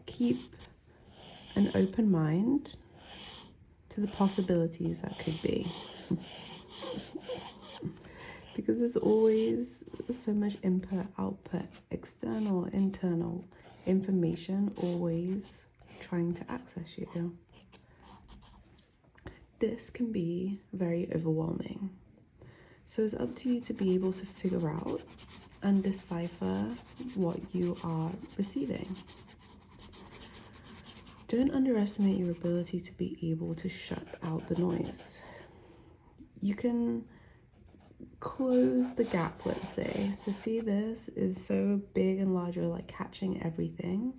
keep an open mind to the possibilities that could be. Because there's always so much input, output, external, internal information always trying to access you. This can be very overwhelming. So it's up to you to be able to figure out and decipher what you are receiving. Don't underestimate your ability to be able to shut out the noise. You can close the gap, let's say. So see, this is so big and large, you're like catching everything,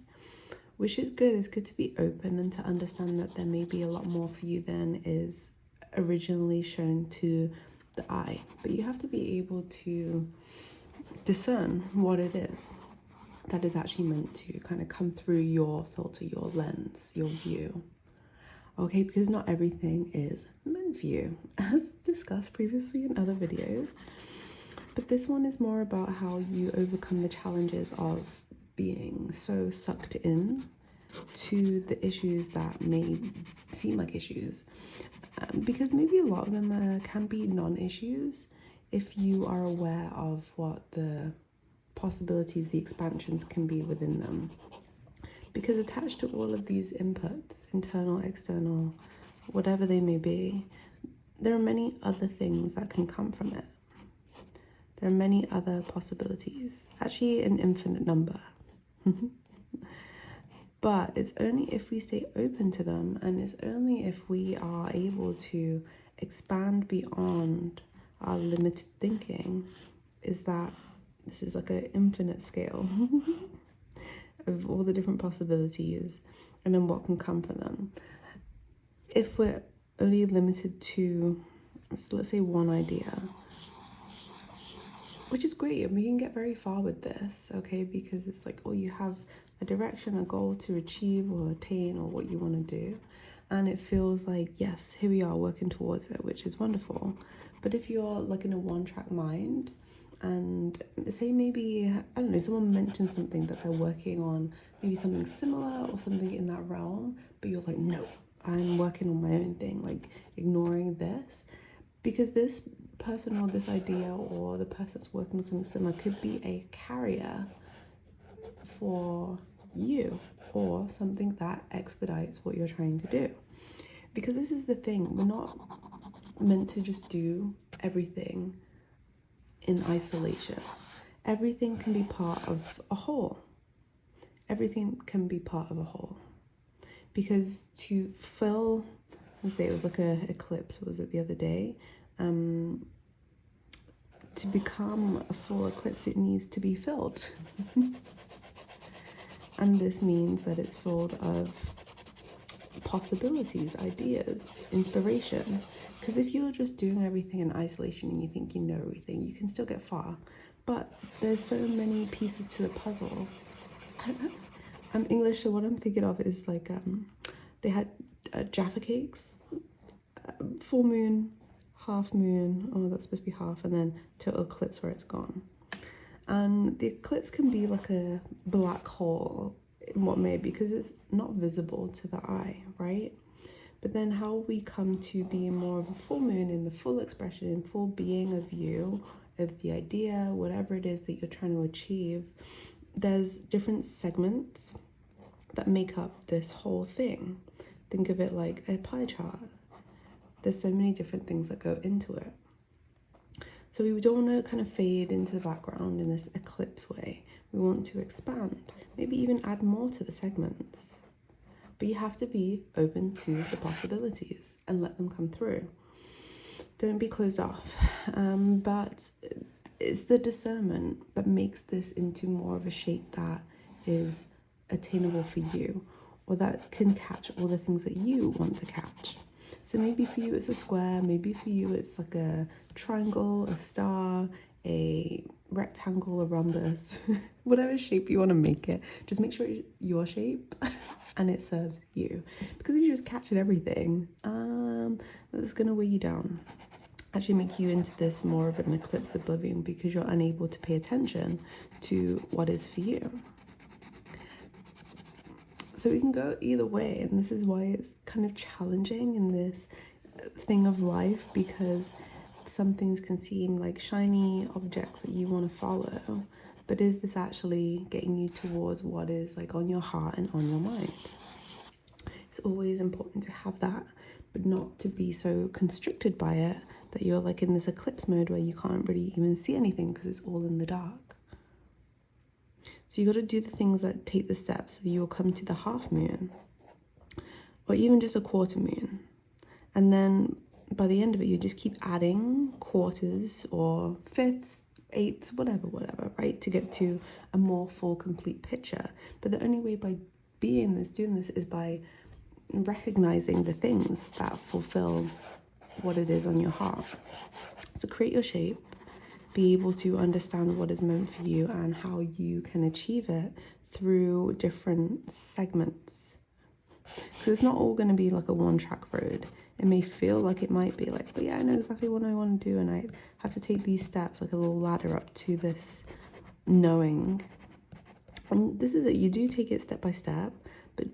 which is good. It's good to be open and to understand that there may be a lot more for you than is originally shown to the eye. But you have to be able to discern what it is that is actually meant to kind of come through your filter, your lens, your view. Okay, because not everything is meant for you, as discussed previously in other videos. But this one is more about how you overcome the challenges of being so sucked in to the issues that may seem like issues. Because maybe a lot of them can be non-issues if you are aware of what the possibilities, the expansions can be within them. Because attached to all of these inputs, internal, external, whatever they may be, there are many other things that can come from it. There are many other possibilities, actually an infinite number. But it's only if we stay open to them, and it's only if we are able to expand beyond our limited thinking, is that this is like an infinite scale of all the different possibilities and then what can come from them. If we're only limited to, so let's say, one idea, which is great, and we can get very far with this, okay, because it's like, oh, you have a direction, a goal to achieve or attain, or what you want to do, and it feels like, yes, here we are working towards it, which is wonderful. But if you're like in a one-track mind, and say maybe, I don't know, someone mentioned something that they're working on, maybe something similar or something in that realm, but you're like, no, I'm working on my own thing, like ignoring this, because this person or this idea or the person that's working on something similar could be a carrier for you, or something that expedites what you're trying to do. Because this is the thing, we're not meant to just do everything in isolation. Everything can be part of a whole. Everything can be part of a whole. Because to fill, let's say it was like a eclipse, was it the other day? To become a full eclipse, it needs to be filled. And this means that it's filled of possibilities, ideas, inspiration. Because if you're just doing everything in isolation and you think you know everything, you can still get far. But there's so many pieces to the puzzle. I'm English, so what I'm thinking of is like, they had Jaffa cakes, full moon, half moon, oh, that's supposed to be half, and then total eclipse where it's gone. And the eclipse can be like a black hole in what may, because it's not visible to the eye, right? But then how we come to be more of a full moon in the full expression, in full being of you, of the idea, whatever it is that you're trying to achieve, there's different segments that make up this whole thing. Think of it like a pie chart. There's so many different things that go into it. So we don't want to kind of fade into the background in this eclipse way. We want to expand, maybe even add more to the segments. But you have to be open to the possibilities and let them come through. Don't be closed off. But it's the discernment that makes this into more of a shape that is attainable for you, or that can catch all the things that you want to catch. So maybe for you it's a square, maybe for you it's like a triangle, a star, a rectangle, a rhombus, whatever shape you want to make it. Just make sure it's your shape and it serves you. Because if you just catch at everything, that's going to weigh you down. Actually make you into this more of an eclipse oblivion, because you're unable to pay attention to what is for you. So it can go either way, and this is why it's kind of challenging in this thing of life, because some things can seem like shiny objects that you want to follow, but is this actually getting you towards what is like on your heart and on your mind? It's always important to have that, but not to be so constricted by it that you're like in this eclipse mode where you can't really even see anything because it's all in the dark. So you got to do the things that take the steps, so you'll come to the half moon or even just a quarter moon. And then by the end of it, you just keep adding quarters or fifths, eighths, whatever, right? To get to a more full, complete picture. But the only way by doing this is by recognizing the things that fulfill what it is on your heart. So create your shape, be able to understand what is meant for you and how you can achieve it through different segments. Because it's not all going to be like a one-track road. It may feel like it might be like, but yeah, I know exactly what I want to do, and I have to take these steps like a little ladder up to this knowing. And this is it. You do take it step by step, but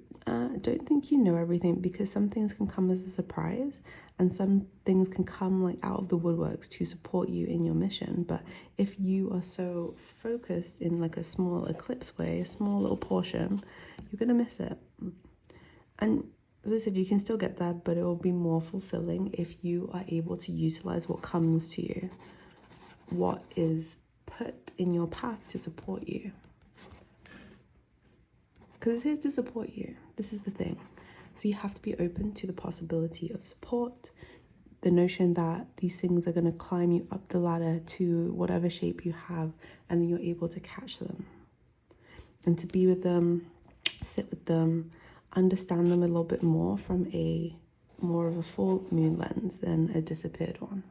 don't think you know everything, because some things can come as a surprise and some things can come like out of the woodworks to support you in your mission. But if you are so focused in like a small eclipse way, a small little portion, you're going to miss it. And as I said, you can still get there, but it will be more fulfilling if you are able to utilize what comes to you, what is put in your path to support you. Because it's here to support you. This is the thing. So you have to be open to the possibility of support, the notion that these things are going to climb you up the ladder to whatever shape you have, and then you're able to catch them. And to be with them, sit with them, understand them a little bit more from a more of a full moon lens than a disappeared one.